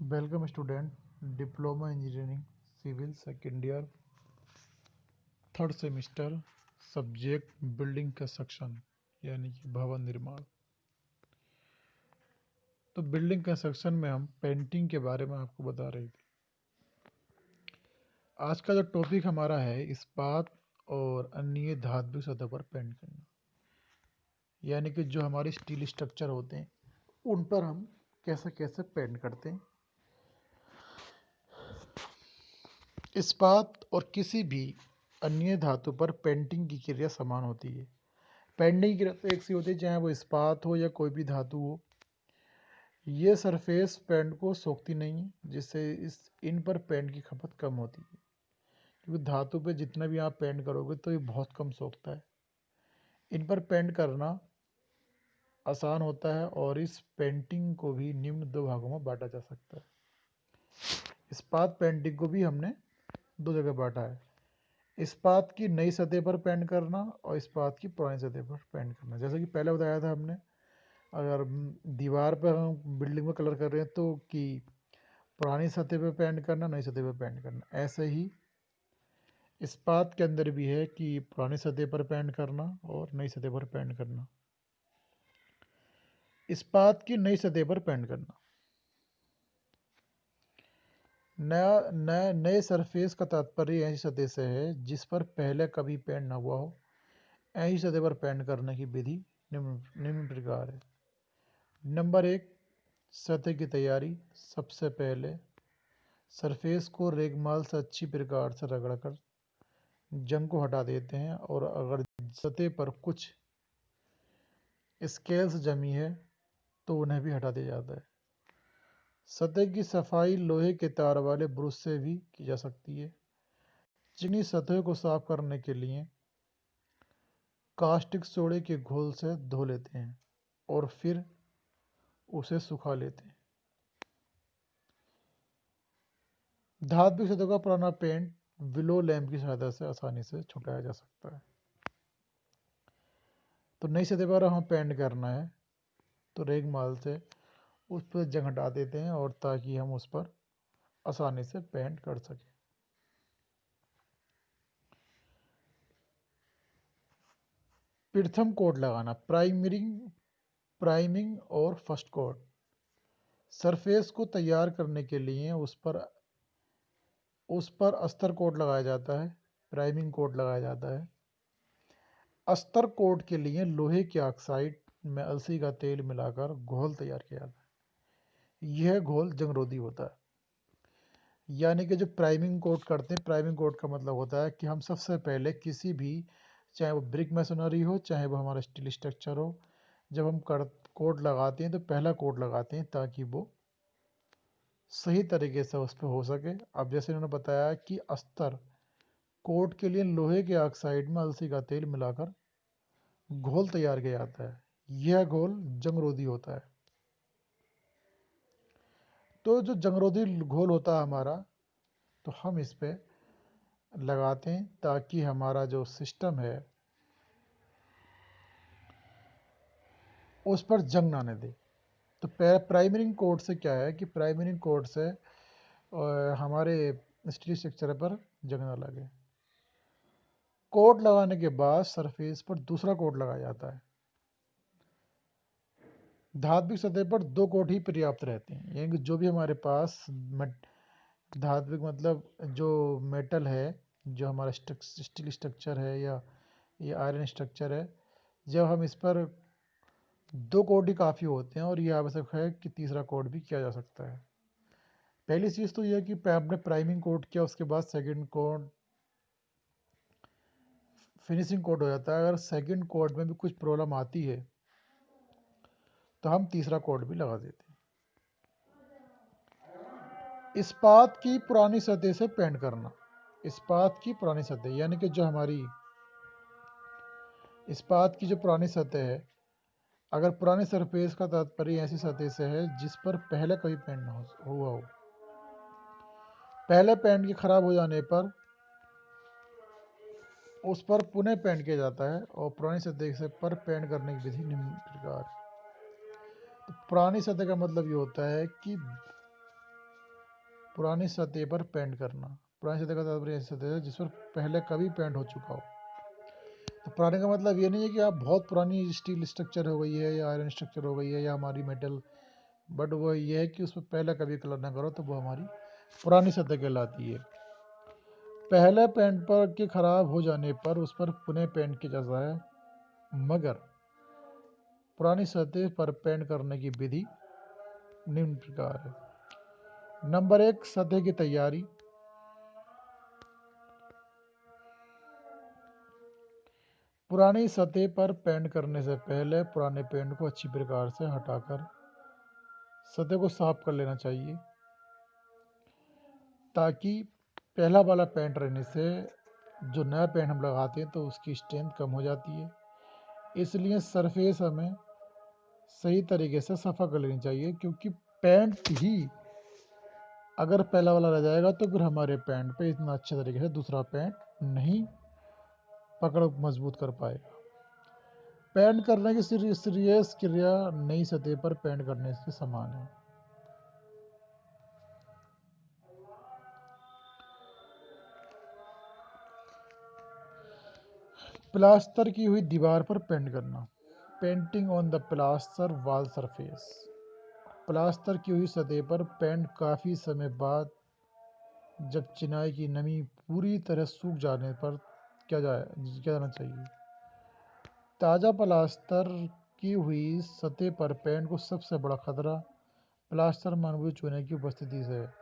Welcome student, diploma engineering civil second year third semester, subject building construction यानी कि भवन निर्माण। तो बिल्डिंग कंस्ट्रक्शन में हम पेंटिंग के बारे में आपको बता रहे थे। आज का जो टॉपिक हमारा है इस्पात और अन्य धातु सतह पर पेंट करना, यानी कि जो हमारे स्टील स्ट्रक्चर होते हैं उन पर हम कैसे कैसे पेंट करते हैं। इस्पात और किसी भी अन्य धातु पर पेंटिंग की क्रिया समान होती है। पेंटिंग की क्रिया तो एक सी होती है, चाहे वो इस्पात हो या कोई भी धातु हो। ये सरफेस पेंट को सोखती नहीं है, जिससे इन पर पेंट की खपत कम होती है, क्योंकि धातु पे जितना भी आप पेंट करोगे तो ये बहुत कम सोखता है। इन पर पेंट करना आसान होता है और इस पेंटिंग को भी निम्न दो भागों में बांटा जा सकता है। इस्पात पेंटिंग को भी हमने दो जगह बांटा है, इस्पात की नई सतह पर पेंट करना और इस्पात की पुरानी सतह पर पेंट करना। जैसे कि पहले बताया था हमने, अगर दीवार पर हम बिल्डिंग में कलर कर रहे हैं तो कि पुरानी सतह पर पेंट करना, नई सतह पर पेंट करना। ऐसे ही इस्पात के अंदर भी है कि पुरानी सतह पर पेंट करना और नई सतह पर पेंट करना। इस्पात की नई सतह पर पेंट करना, नए सरफेस का तात्पर्य ऐसी सतह से है जिस पर पहले कभी पेंट न हुआ हो। ऐसी सतह पर पेंट करने की विधि निम्न प्रकार है। नंबर 1, सतह की तैयारी। सबसे पहले सरफेस को रेगमाल से अच्छी प्रकार से रगड़कर जंग को हटा देते हैं, और अगर सतह पर कुछ स्केल्स जमी है तो उन्हें भी हटा दिया जाता है। सतह की सफाई लोहे के तार वाले ब्रश से भी की जा सकती है। चिकनी सतह को साफ करने के लिए कास्टिक सोडे के घोल से धो लेते हैं और फिर उसे सुखा लेते हैं। धात्विक सतह का पुराना पेंट विलो लैंप की सहायता से आसानी से छुटाया जा सकता है। तो नई सतह पर हमें पेंट करना है तो रेगमाल से उस पर जंग हटा देते हैं, और ताकि हम उस पर आसानी से पेंट कर सकें। प्रथम कोट लगाना, प्राइमिंग और फर्स्ट कोट। सरफेस को तैयार करने के लिए उस पर अस्तर कोट लगाया जाता है, प्राइमिंग कोट लगाया जाता है। अस्तर कोट के लिए लोहे के ऑक्साइड में अलसी का तेल मिलाकर घोल तैयार किया जाता है। यह घोल जंगरोधी होता है। यानी कि जो प्राइमिंग कोट करते हैं, प्राइमिंग कोट का मतलब होता है कि हम सबसे पहले किसी भी, चाहे वो ब्रिक मैसनरी हो चाहे वो हमारा स्टील स्ट्रक्चर हो, जब हम कोट लगाते हैं तो पहला कोट लगाते हैं ताकि वो सही तरीके से उस पर हो सके। अब जैसे उन्होंने बताया कि अस्तर कोट के लिए लोहे के ऑक्साइड में अलसी का तेल मिलाकर घोल तैयार किया जाता है। यह घोल जंगरोधी होता है। तो जो जंगरोधी घोल होता है हमारा, तो हम इस पे लगाते हैं ताकि हमारा जो सिस्टम है उस पर जंग ना आने दे। तो प्राइमरिंग कोट से क्या है कि प्राइमरिंग कोट से हमारे स्टील स्ट्रक्चर पर जंग ना लगे। कोट लगाने के बाद सरफेस पर दूसरा कोट लगाया जाता है। धात्विक सतह पर दो कोट ही पर्याप्त रहते हैं, यानी कि जो भी हमारे पास धात्विक मतलब जो मेटल है, जो हमारा स्टील स्ट्रक्चर है या ये आयरन स्ट्रक्चर है, जब हम इस पर दो कोट ही काफ़ी होते हैं, और ये आवश्यक है कि तीसरा कोट भी किया जा सकता है। पहली चीज़ तो यह है कि आपने प्राइमिंग कोट किया, उसके बाद सेकंड कोट फिनिशिंग कोट हो जाता है। अगर सेकंड कोट में भी कुछ प्रॉब्लम आती है तो हम तीसरा कोट भी लगा देते हैं। इस्पात की पुरानी सतह से पेंट करना। इस्पात की पुरानी सतह यानी कि जो हमारी इस्पात की जो पुरानी सतह है, अगर पुरानी सरफेस का तात्पर्य ऐसी सतह से है जिस पर पहले कभी पेंट ना हुआ हो। पहले पेंट के खराब हो जाने पर उस पर पुनः पेंट किया जाता है, और पुरानी सतह से पर पेंट करने की विधि निम्न प्रकार। तो पुरानी सतह का मतलब ये होता है कि पुरानी सतह पर पेंट करना। पुरानी सतह का तात्पर्य ऐसी सतह है जिस पर पहले कभी पेंट हो चुका हो। तो पुराने का मतलब ये नहीं है कि आप बहुत पुरानी स्टील स्ट्रक्चर हो गई है या आयरन स्ट्रक्चर हो गई है या हमारी मेटल, बट वो ये है कि उस पर पहले कभी कलर ना करो, तो वो हमारी पुरानी सतह कहलाती है। पहले पेंट पर के खराब हो जाने पर उस पर पुनः पेंट किया जाता है, मगर पुरानी सतह पर पेंट करने की विधि निम्न प्रकार है। नंबर 1, सतह की तैयारी। पुरानी सतह पर पेंट करने से पहले पुराने पेंट को अच्छी प्रकार से हटाकर सतह को साफ कर लेना चाहिए, ताकि पहला वाला पेंट रहने से जो नया पेंट हम लगाते हैं तो उसकी स्ट्रेंथ कम हो जाती है। इसलिए सरफेस हमें सही तरीके से सफ़ा कर लेनी चाहिए, क्योंकि पेंट ही अगर पहला वाला रह जाएगा तो फिर हमारे पेंट पे इतना अच्छे तरीके से दूसरा पेंट नहीं पकड़ मजबूत कर पाएगा। पेंट करने की सीरियस क्रिया नई सतह पर पेंट करने से समान है। प्लास्टर की हुई दीवार पर पेंट करना। Painting on the plaster wall surface. Plaster की हुई सतह पर पेंट काफ़ी समय बाद जब चिनाई की नमी पूरी तरह सूख जाने पर किया जाना चाहिए। ताज़ा प्लास्टर की हुई सतह पर पेंट को सबसे बड़ा खतरा प्लास्टर में अनुभवी चूने की उपस्थिति से है।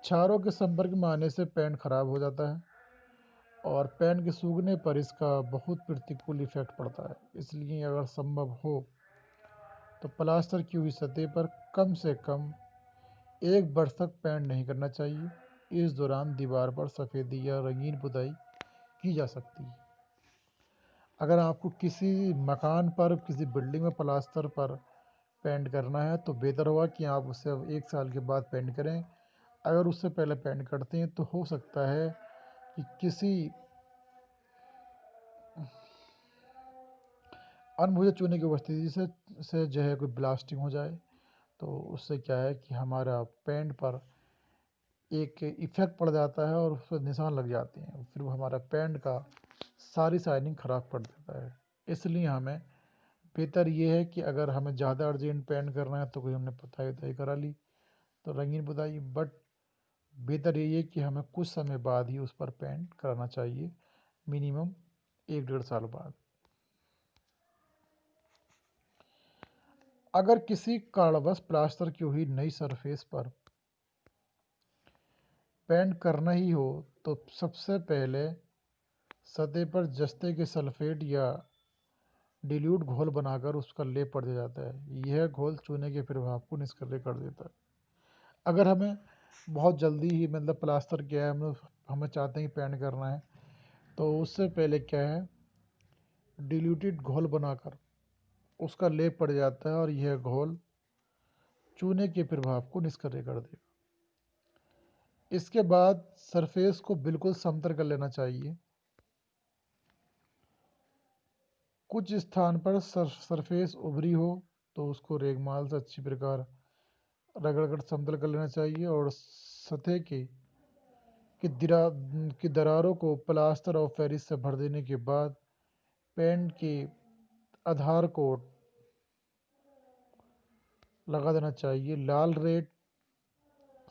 क्षारों के संपर्क में आने से पेंट खराब हो जाता है और पेंट के सूखने पर इसका बहुत प्रतिकूल इफेक्ट पड़ता है। इसलिए अगर संभव हो तो प्लास्टर की हुई सतह पर कम से कम 1 वर्ष तक पेंट नहीं करना चाहिए। इस दौरान दीवार पर सफ़ेदी या रंगीन पुताई की जा सकती है। अगर आपको किसी मकान पर, किसी बिल्डिंग में प्लास्टर पर पेंट करना है तो बेहतर होगा कि आप उसे 1 साल के बाद पेंट करें। अगर उससे पहले पेंट करते हैं तो हो सकता है कि किसी अनबुझे चूने की उपस्थिति से जो है कोई ब्लास्टिंग हो जाए, तो उससे क्या है कि हमारा पेंट पर एक इफेक्ट पड़ जाता है और उस पर निशान लग जाते हैं, फिर वो हमारा पेंट का सारी शाइनिंग ख़राब कर देता है। इसलिए हमें बेहतर ये है कि अगर हमें ज़्यादा अर्जेंट पेंट करना है तो कोई हमने पुताई उताई करा ली तो रंगीन पुताई, बट बेहतर ये है कि हमें कुछ समय बाद ही उस पर पेंट कराना चाहिए, मिनिमम 1-1.5 साल बाद। अगर किसी कारणवश प्लास्टर की हुई नई सरफेस पर पेंट करना ही हो तो सबसे पहले सतह पर जस्ते के सल्फेट या डिल्यूट घोल बनाकर उसका लेप पड़ दिया जाता है। यह घोल चूने के प्रभाव को निष्क्रिय कर देता है। अगर हमें बहुत जल्दी ही मतलब प्लास्टर किया है, हमें चाहते हैं कि पेंट करना है, तो उससे पहले क्या है, डिल्यूटेड घोल बनाकर उसका लेप पड़ जाता है और यह घोल चूने के प्रभाव को निष्क्रिय कर देगा। इसके बाद सरफेस को बिल्कुल समतल कर लेना चाहिए। कुछ स्थान पर सरफेस उभरी हो तो उसको रेगमाल से अच्छी प्रकार रगड़कर समतल कर लेना चाहिए और सतह की दरारों को प्लास्टर ऑफ पेरिस से भर देने के बाद पेंट के आधार को लगा देना चाहिए। लाल रेत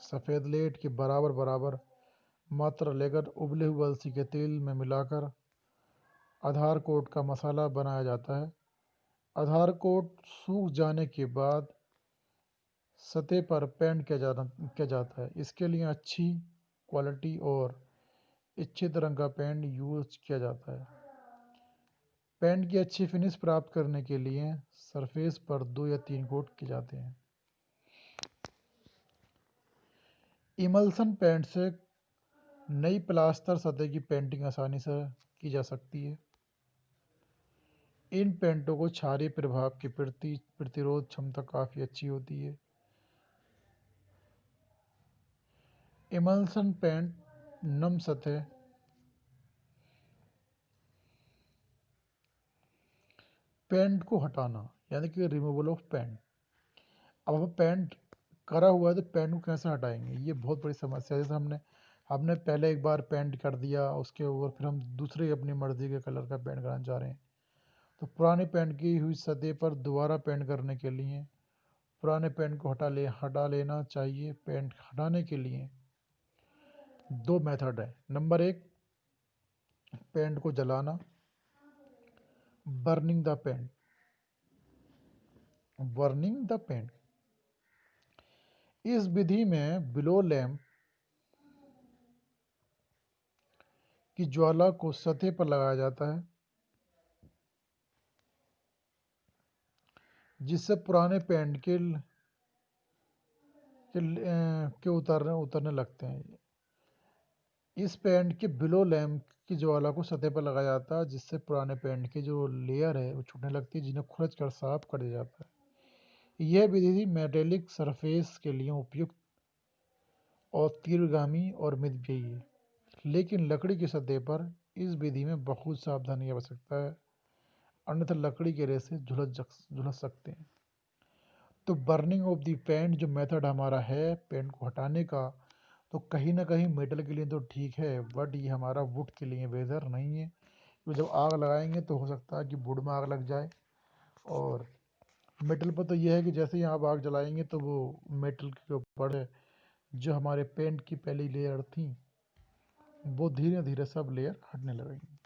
सफ़ेद लेट के बराबर बराबर मात्रा लेकर उबले हुए अलसी के तेल में मिलाकर आधार कोट का मसाला बनाया जाता है। आधार कोट सूख जाने के बाद सतह पर पेंट किया जाता है। इसके लिए अच्छी क्वालिटी और इच्छित रंग का पेंट यूज किया जाता है। पेंट की अच्छी फिनिश प्राप्त करने के लिए सरफेस पर 2 या 3 कोट किए जाते हैं। इमल्सन पेंट से नई प्लास्टर सतह की पेंटिंग आसानी से की जा सकती है। इन पेंटों को क्षारीय प्रभाव की प्रतिरोध क्षमता काफ़ी अच्छी होती है। इमल्सन पेंट नम सतह पेंट को हटाना यानी कि रिमूवल ऑफ पेंट। अब हम पेंट करा हुआ है तो पेंट को कैसे हटाएंगे, ये बहुत बड़ी समस्या है। जैसे हमने हमने पहले एक बार पेंट कर दिया, उसके ऊपर फिर हम दूसरे अपनी मर्जी के कलर का पेंट कराना चाह रहे हैं, तो पुराने पेंट की हुई सतह पर दोबारा पेंट करने के लिए पुराने पेंट को हटा लेना चाहिए। पेंट हटाने के लिए दो मेथड है। नंबर एक, पेंट को जलाना, burning the paint. Burning the paint, इस विधि में बिलो लैंप की ज्वाला को सतह पर लगाया जाता है, जिससे पुराने पेंट के उतरने लगते हैं। इस पेंट के बिलो लैंप की ज्वाला को सतह पर लगाया जाता है, जिससे पुराने पेंट की जो लेयर है वो छूटने लगती है, जिन्हें खुरच कर साफ कर दिया जाता है। यह विधि मेटेलिक सरफेस के लिए उपयुक्त और तीव्रगामी और मितव्ययी है, लेकिन लकड़ी की सतह पर इस विधि में बहुत सावधानी की आवश्यकता है, अन्यथा लकड़ी के रेशे झुलस सकते हैं। तो बर्निंग ऑफ दी पेंट जो मेथड हमारा है पेंट को हटाने का, तो कहीं ना कहीं मेटल के लिए तो ठीक है, बट ये हमारा वुड के लिए बेहतर नहीं है, क्योंकि जब आग लगाएंगे तो हो सकता है कि वुड में आग लग जाए। और मेटल पर तो यह है कि जैसे ही आप आग जलाएंगे तो वो मेटल के ऊपर है जो हमारे पेंट की पहली लेयर थी, वो धीरे धीरे सब लेयर हटने लगेंगी।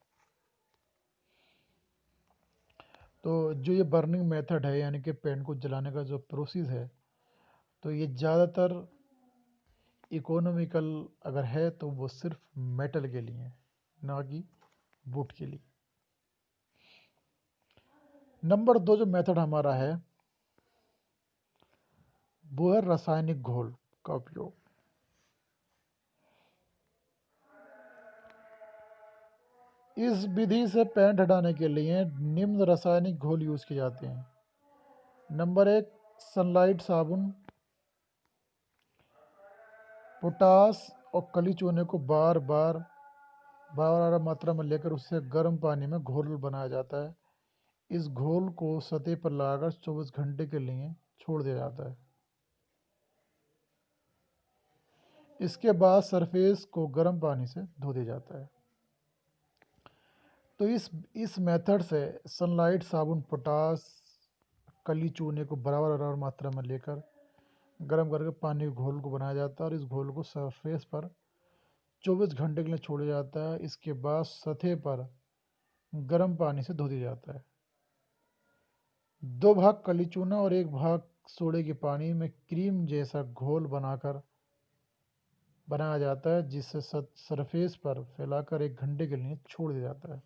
तो जो ये बर्निंग मेथड है, यानी कि पेंट को जलाने का जो प्रोसेस है, तो ये ज़्यादातर इकोनॉमिकल अगर है तो वो सिर्फ मेटल के लिए है, ना कि वुड के लिए। नंबर 2 जो मेथड हमारा है वो है रासायनिक घोल का उपयोग। इस विधि से पेंट हटाने के लिए निम्न रासायनिक घोल यूज किए जाते हैं। नंबर 1, सनलाइट साबुन, पोटास और कली चूने को बार मात्रा में लेकर उससे गर्म पानी में घोल बनाया जाता है। इस घोल को सतह पर लगाकर 24 घंटे के लिए छोड़ दिया जाता है। इसके बाद सरफेस को गर्म पानी से धो दिया जाता है। तो इस मेथड से सनलाइट साबुन, पोटास, कली चूने को बराबर मात्रा में लेकर गर्म करके पानी के घोल को बनाया जाता है और इस घोल को सरफेस पर 24 घंटे के लिए छोड़ा जाता है। इसके बाद सतह पर गर्म पानी से धो दिया जाता है। 2 भाग कली चूना और 1 भाग सोडे के पानी में क्रीम जैसा घोल बनाया जाता है, जिसे सरफेस पर फैलाकर 1 घंटे के लिए छोड़ दिया जाता है।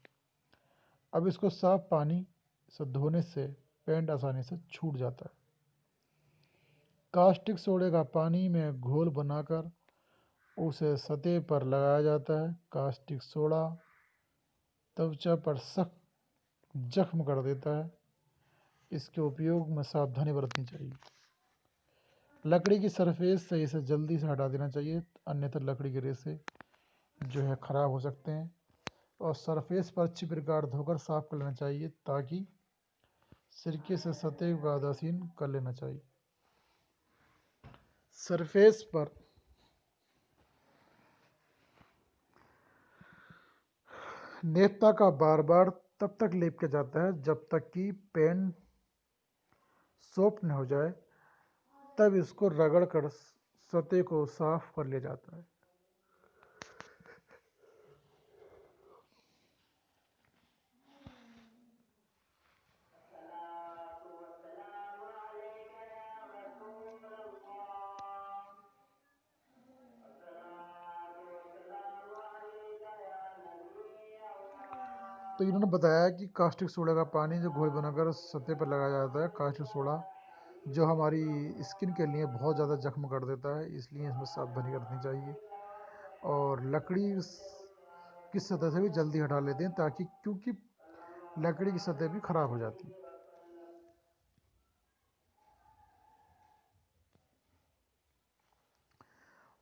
अब इसको साफ पानी से धोने से पेंट आसानी से छूट जाता है। कास्टिक सोडे का पानी में घोल बनाकर उसे सतह पर लगाया जाता है। कास्टिक सोडा त्वचा पर सख्त जख्म कर देता है। इसके उपयोग में सावधानी बरतनी चाहिए। लकड़ी की सरफेस से इसे जल्दी से हटा देना चाहिए, अन्यथा लकड़ी के रेशे जो है ख़राब हो सकते हैं। और सरफेस पर अच्छी प्रकार धोकर साफ कर लेना चाहिए, ताकि सिरके से सतह को उदासीन कर लेना चाहिए। सरफेस पर नेपता का बार बार तब तक लेप किया जाता है जब तक कि पेंट सॉफ्ट न हो जाए, तब इसको रगड़ कर सतह को साफ कर लिया जाता है। तो इन्होंने बताया कि कास्टिक सोडा का पानी जो घोल बनाकर सतह पर लगाया जाता है, कास्टिक सोडा जो हमारी स्किन के लिए बहुत ज़्यादा जख्म कर देता है, इसलिए इसमें सावधानी रखनी चाहिए। और लकड़ी की सतह से भी जल्दी हटा लेते हैं, ताकि क्योंकि लकड़ी की सतह भी खराब हो जाती है।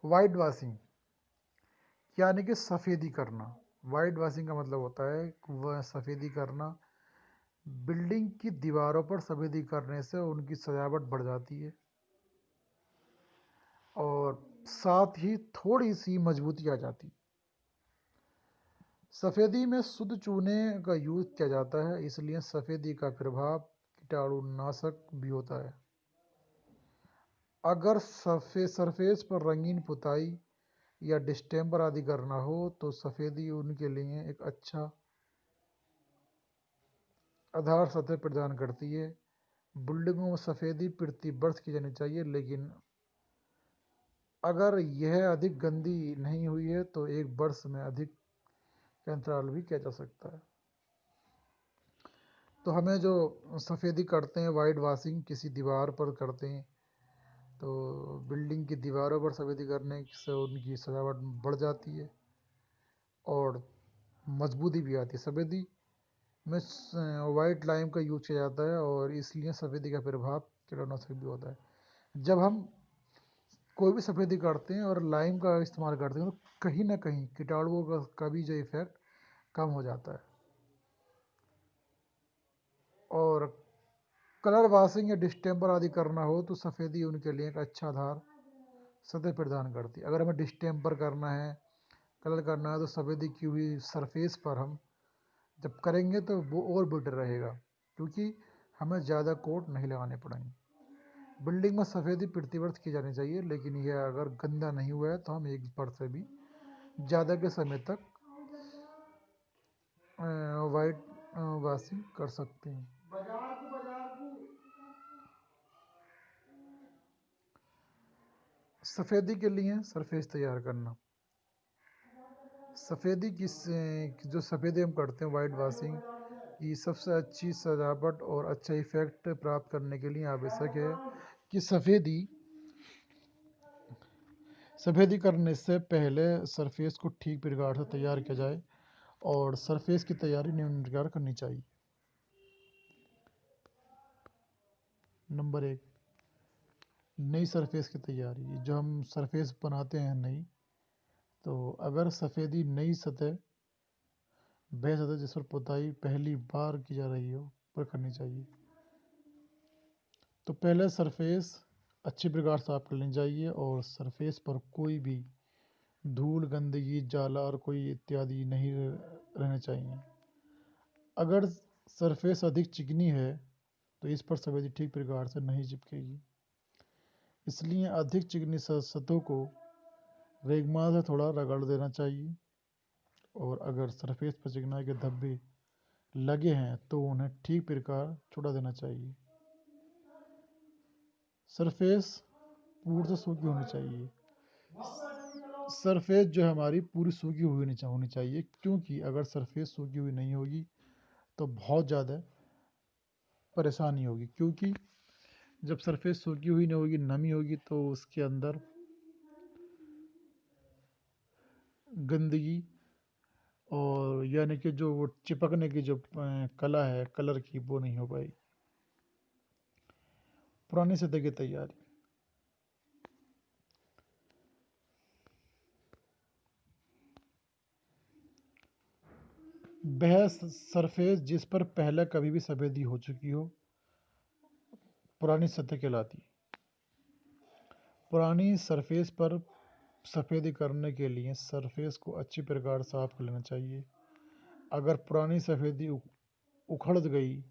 वाइट वॉशिंग यानी कि सफ़ेदी करना। वाइट वॉशिंग का मतलब होता है वह सफ़ेदी करना। बिल्डिंग की दीवारों पर सफ़ेदी करने से उनकी सजावट बढ़ जाती है। साथ ही थोड़ी सी मजबूती आ जाती। सफ़ेदी में शुद्ध चूने का यूज़ किया जाता है, इसलिए सफ़ेदी का प्रभाव कीटाणुनाशक भी होता है। अगर सरफेस पर रंगीन पुताई या डिस्टेम्पर आदि करना हो तो सफ़ेदी उनके लिए एक अच्छा आधार सतह प्रदान करती है। बिल्डिंगों में सफ़ेदी प्रति वर्ष की जानी चाहिए, लेकिन अगर यह अधिक गंदी नहीं हुई है तो एक वर्ष में अधिक का अंतराल भी किया जा सकता है। तो हमें जो सफ़ेदी करते हैं, वाइट वॉशिंग किसी दीवार पर करते हैं, तो बिल्डिंग की दीवारों पर सफ़ेदी करने से उनकी सजावट बढ़ जाती है और मजबूती भी आती है। सफ़ेदी में वाइट लाइम का यूज़ किया जाता है और इसलिए सफ़ेदी का प्रभाव कीटाणुनाशक भी होता है। जब हम कोई भी सफ़ेदी करते हैं और लाइम का इस्तेमाल करते हैं तो कहीं ना कहीं कीटाणुओं का भी जो इफ़ेक्ट कम हो जाता है। और कलर वॉशिंग या डिस्टेम्पर आदि करना हो तो सफ़ेदी उनके लिए एक अच्छा आधार सतह प्रदान करती है। अगर हमें डिस्टेम्पर करना है, कलर करना है, तो सफ़ेदी की हुई सरफेस पर हम जब करेंगे तो वो और बेटर रहेगा, क्योंकि हमें ज़्यादा कोट नहीं लगाने पड़ेंगे। बिल्डिंग में सफ़ेदी प्रतिवर्ष की जानी चाहिए, लेकिन यह अगर गंदा नहीं हुआ है तो हम एक वर्ष से भी ज़्यादा के समय तक वाइट वॉशिंग कर सकते हैं। सफ़ेदी के लिए सरफेस तैयार करना। सफ़ेदी जो सफ़ेदी हम करते हैं वाइट वॉशिंग की सबसे अच्छी सजावट और अच्छा इफ़ेक्ट प्राप्त करने के लिए आवश्यक है कि सफ़ेदी करने से पहले सरफेस को ठीक प्रकार से तैयार किया जाए और सरफेस की तैयारी निम्न प्रकार करनी चाहिए। नंबर 1, नई सरफेस की तैयारी। जो हम सरफेस बनाते हैं नई, तो अगर सफ़ेदी नई सतह वह सतह जिस पर पुताई पहली बार की जा रही हो पर करनी चाहिए। तो पहले सरफेस अच्छी प्रकार साफ कर लेनी चाहिए और सरफेस पर कोई भी धूल, गंदगी, जाला और कोई इत्यादि नहीं रहने चाहिए। अगर सरफेस अधिक चिकनी है तो इस पर सफ़ेदी ठीक प्रकार से नहीं चिपकेगी, इसलिए अधिक चिकनी सतहों को रेगमाल से थोड़ा रगड़ देना चाहिए। और अगर सरफेस पर चिकनाई के धब्बे लगे हैं तो उन्हें ठीक प्रकार छुड़ा देना चाहिए। सरफेस पूर्ण से सूखी होनी चाहिए। सरफेस जो है हमारी पूरी सूखी हुई होनी चाहिए, क्योंकि अगर सरफेस सूखी हुई नहीं होगी तो बहुत ज़्यादा परेशानी होगी, क्योंकि जब सरफेस सूखी हुई नहीं होगी, नमी होगी, तो उसके अंदर गंदगी और यानी कि जो वो चिपकने की जो कला है कलर की, वो नहीं हो पाएगी। पुरानी सतह की तैयारी। वह सरफेस जिस पर पहले कभी भी सफ़ेदी हो चुकी हो पुरानी सतह कहलाती। पुरानी सरफेस पर सफ़ेदी करने के लिए सरफेस को अच्छी प्रकार साफ कर लेना चाहिए। अगर पुरानी सफ़ेदी उखड़ गई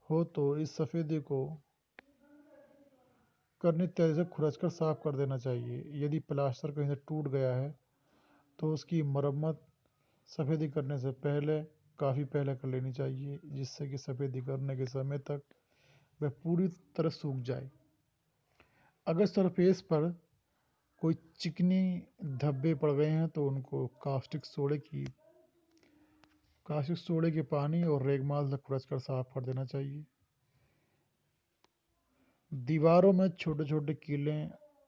हो तो इस सफ़ेदी को करनी तेज़ी से खुरचकर साफ कर देना चाहिए। यदि प्लास्टर कहीं से टूट गया है तो उसकी मरम्मत सफ़ेदी करने से पहले काफ़ी पहले कर लेनी चाहिए, जिससे कि सफ़ेदी करने के समय तक वह पूरी तरह सूख जाए। अगर सरफेस पर कोई चिकनी धब्बे पड़ गए हैं तो उनको कास्टिक सोडे के पानी और रेगमाल से खुरचकर साफ कर देना चाहिए। दीवारों में छोटे छोटे कीले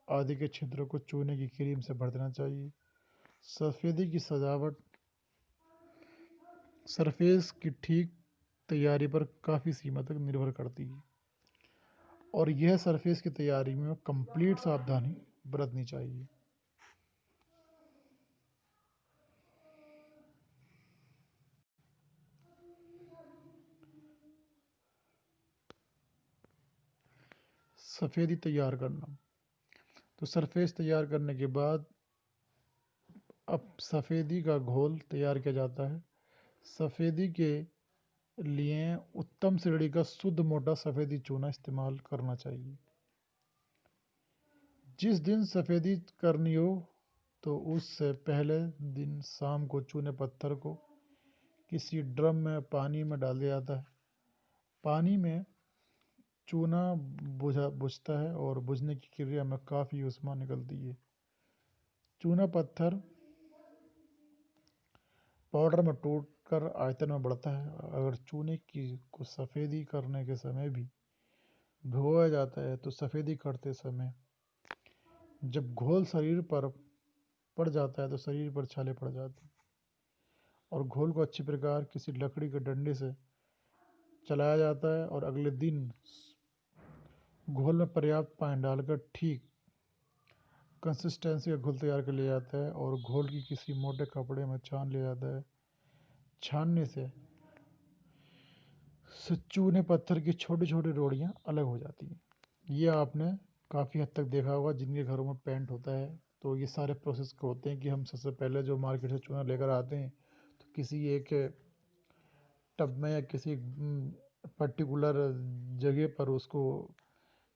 आदि के छिद्रों को चूने की क्रीम से भर देना चाहिए। सफ़ेदी की सजावट सरफेस की ठीक तैयारी पर काफ़ी सीमा तक निर्भर करती है और यह सरफेस की तैयारी में कंप्लीट सावधानी बरतनी चाहिए। सफ़ेदी तैयार करना। तो सरफेस तैयार करने के बाद अब सफ़ेदी का घोल तैयार किया जाता है। सफ़ेदी के लिए उत्तम श्रेणी का शुद्ध मोटा सफ़ेदी चूना इस्तेमाल करना चाहिए। जिस दिन सफ़ेदी करनी हो तो उससे पहले दिन शाम को चूने पत्थर को किसी ड्रम में पानी में डाल दिया जाता है। पानी में चूना बुझता है और बुझने की क्रिया में काफ़ी ऊष्मा निकलती है। चूना पत्थर पाउडर में टूटकर आयतन में बढ़ता है। अगर चूने की को सफ़ेदी करने के समय भी भिगोया जाता है तो सफ़ेदी करते समय जब घोल शरीर पर पड़ जाता है तो शरीर पर छाले पड़ जाते हैं और घोल को अच्छी प्रकार किसी लकड़ी के डंडे से चलाया जाता है और अगले दिन घोल में पर्याप्त पानी डालकर ठीक कंसिस्टेंसी का घोल तैयार कर लिया जाता है और घोल की किसी मोटे कपड़े में छान लिया जाता है। छानने से चूने पत्थर की छोटी छोटी रोड़ियाँ अलग हो जाती हैं। ये आपने काफ़ी हद तक देखा होगा जिनके घरों में पेंट होता है। तो ये सारे प्रोसेस होते हैं कि हम सबसे पहले जो मार्केट से चूना लेकर आते हैं तो किसी एक टब में या किसी पर्टिकुलर जगह पर उसको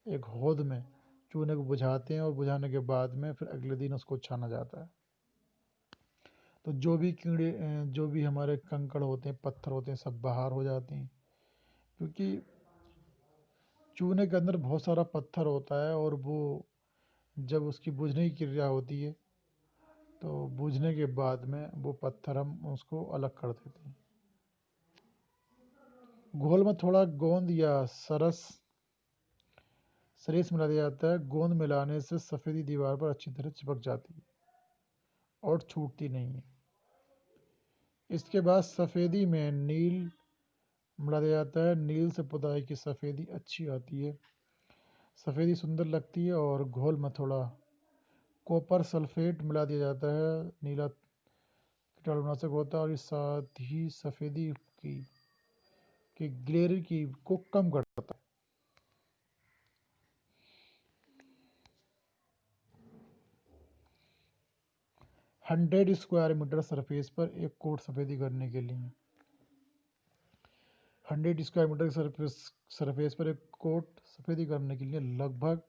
एक होद में चूने को बुझाते हैं और बुझाने के बाद में फिर अगले दिन उसको छाना जाता है। तो जो भी कीड़े जो भी हमारे कंकड़ होते हैं, पत्थर होते हैं, सब बाहर हो जाते हैं, क्योंकि चूने के अंदर बहुत सारा पत्थर होता है और वो जब उसकी बुझने की क्रिया होती है तो बुझने के बाद में वो पत्थर हम उसको अलग कर देते हैं। घोल में थोड़ा गोंद या सरेस मिला दिया जाता है। गोंद मिलाने से सफ़ेदी दीवार पर अच्छी तरह चिपक जाती है और छूटती नहीं है। इसके बाद सफ़ेदी में नील मिला दिया जाता है। नील से पुताई की सफ़ेदी अच्छी आती है, सफ़ेदी सुंदर लगती है। और घोल में थोड़ा कॉपर सल्फेट मिला दिया जाता है। नीला कीटाणुनाशक होता है और इस साथ ही सफ़ेदी की ग्लेरी को कम करता है। 100 स्क्वायर मीटर सरफेस पर एक कोट सफ़ेदी करने के लिए 100 स्क्वायर मीटर सरफेस पर एक कोट सफ़ेदी करने के लिए लगभग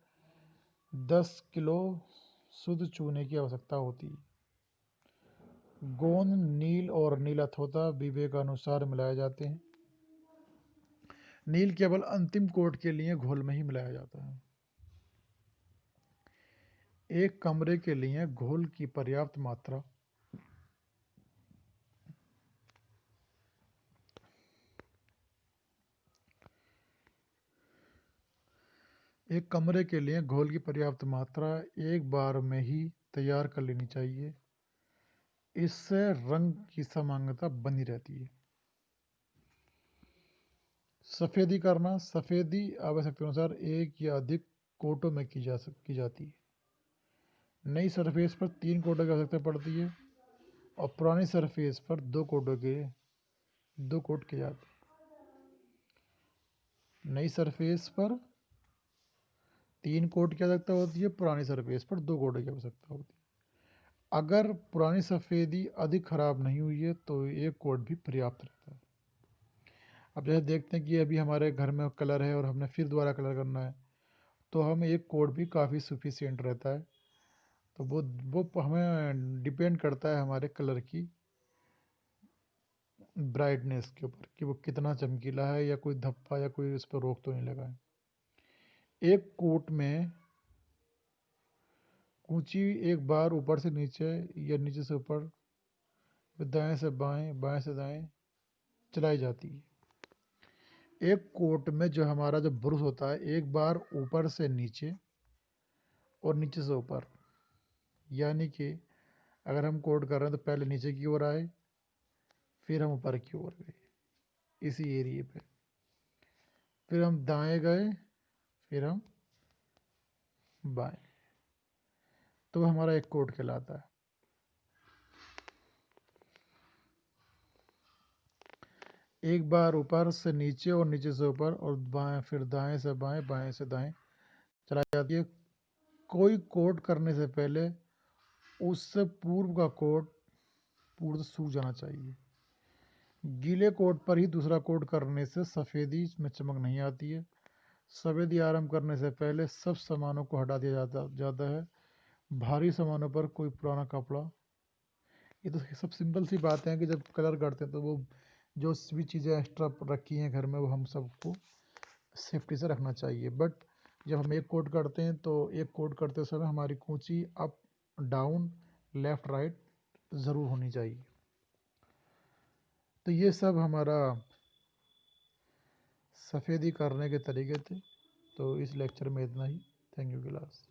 10 किलो शुद्ध चूने की आवश्यकता होती है। गोंद, नील और नीला थोथा विवेकानुसार मिलाए जाते हैं। नील केवल अंतिम कोट के लिए घोल में ही मिलाया जाता है। एक कमरे के लिए घोल की पर्याप्त मात्रा एक कमरे के लिए घोल की पर्याप्त मात्रा एक बार में ही तैयार कर लेनी चाहिए। इससे रंग की समांगता बनी रहती है। सफ़ेदी करना, सफ़ेदी आवश्यकता अनुसार एक या अधिक कोटों में की जाती है। नई सरफेस पर 3 कोटों की आवश्यकता पड़ती है और पुरानी सरफेस पर 2 कोट किए जाते हैं। नई सरफेस पर 3 कोट की आवश्यकता होती है, पुरानी सरफेस पर 2 कोटों की आवश्यकता होती है। अगर पुरानी सफ़ेदी अधिक खराब नहीं हुई है तो एक कोट भी पर्याप्त रहता है। अब जैसे देखते हैं कि अभी हमारे घर में कलर है और हमने फिर दोबारा कलर करना है तो हम एक कोट भी काफ़ी सफिशिएंट रहता है। तो वो हमें डिपेंड करता है हमारे कलर की ब्राइटनेस के ऊपर कि वो कितना चमकीला है या कोई धब्बा या कोई उस पर रोक तो नहीं लगा है। एक कोट में कूंची एक बार ऊपर से नीचे या नीचे से ऊपर, दाएं से बाएं, बाएं से दाएं चलाई जाती है। एक कोट में जो हमारा जो ब्रुश होता है एक बार ऊपर से नीचे और नीचे से ऊपर, यानी कि अगर हम कोट कर रहे हैं तो पहले नीचे की ओर आए फिर हम ऊपर की ओर गए इसी एरिए पे, फिर हम दाएं गए फिर हम बाएं, तो हमारा एक कोट कहलाता है। एक बार ऊपर से नीचे और नीचे से ऊपर और बाएं, फिर दाएं से बाएं, बाएं से दाएं चलाई जाती है। कोई कोट करने से पहले उससे पूर्व का कोट पूर्ण सूख जाना चाहिए। गीले कोट पर ही दूसरा कोट करने से सफ़ेदी में चमक नहीं आती है। सफ़ेदी आरंभ करने से पहले सब सामानों को हटा दिया जाता है। भारी सामानों पर कोई पुराना कपड़ा, ये तो सब सिंपल सी बातें हैं कि जब कलर करते हैं तो वो जो भी चीज़ें एक्स्ट्रा रखी हैं घर में वो हम सबको सेफ्टी से रखना चाहिए। बट जब हम एक कोट करते हैं तो एक कोट करते समय हमारी कूंची अप डाउन लेफ़्ट राइट ज़रूर होनी चाहिए। तो ये सब हमारा सफ़ेदी करने के तरीके थे। तो इस लेक्चर में इतना ही। Thank you class.